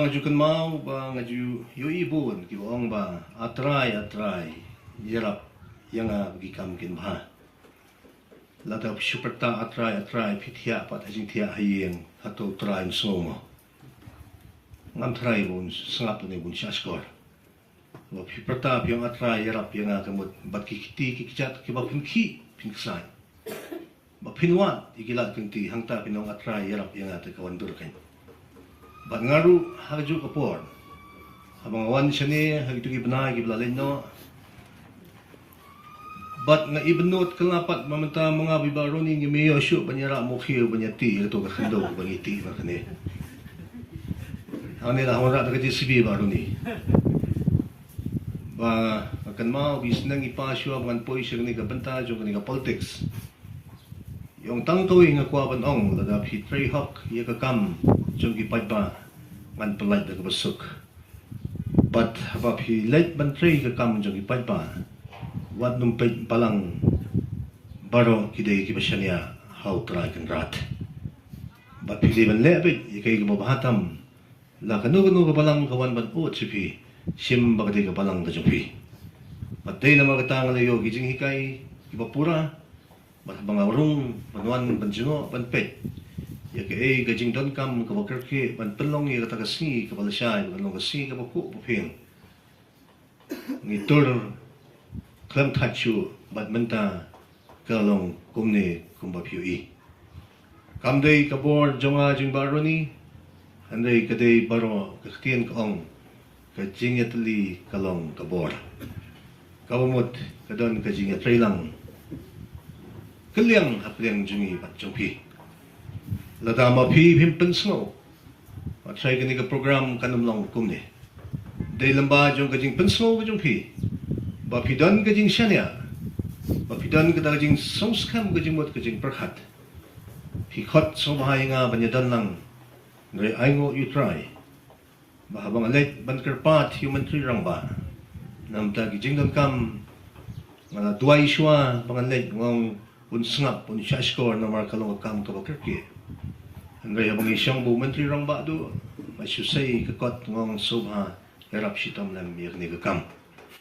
ngaju kan mau ba ngaju yo ibon ki ong ba atrai yerap yang bagi kamkin ba lata superta atrai pithia pat hajing thia hayeng hato trai somo ngam trai bun sangap ni bun shaskor lo superta piang atrai yerap yang akan bat kiti kichat ki ba pinki pinsai ba pinwan ikilat kinti hangta pinong atrai yerap yang akan kawandur kan bat ngaru haju kapor habang awan siya ni hagito gibna giblalin no bat nga ibenot kalapat mamanta mga bibaro ni ngimiyo syu banyara mukhiyo banyati ito kakando bangiti makane ang nila hawara daga JCB baro ni ba akan mau bis nang ipasyo ang poy siya ni kabanta jo kani politics yung tangtoy nga kwa banong lada pitray hawk iya kakam jong gipad ba man pelait daga basuk but habap hi late bantray kakam jong gipad ba wat numpit palang baro kidai kibasya niya how try kan rat but pili ban lebit ikay gibabahatam la kanu ka palang kawan ban o chipi sim bagati ka palang da jupi matay na magatang layo gijing hikay ibapura bat bang urung banwan banjungo banpet ya ke gajing don kam ka bakerke ban pelong ya kata kasi ka balasya ban long kasi ka baku puping ngitor klam tachu bat menta kalong kumne kumbapiui kamdei kabor jonga jing baroni andai kadei baro kaktian kaong kajing yatli kalong kabor kawamot kadon kajing yatrailang kaliang hapliang jungi bat jongpi lada mapi pimpen snow matray kani ka program kanum long kumne day lamba jong kajing pensnow jongpi bapidan kajing syania bapidan kada kajing songskam kajing mot kajing perhat hikot so bahay nga banyadan lang ngre aingo you try bahabang alait bankerpat human tree rang ba namta kajing don kam nga duay shwa bangalit ngong unsngap un shaskor na markalong kam kabakerki ngre habang isyang bu menteri rang ba do masyusay kakot ngong sobha yarap sitam lam mirni kakam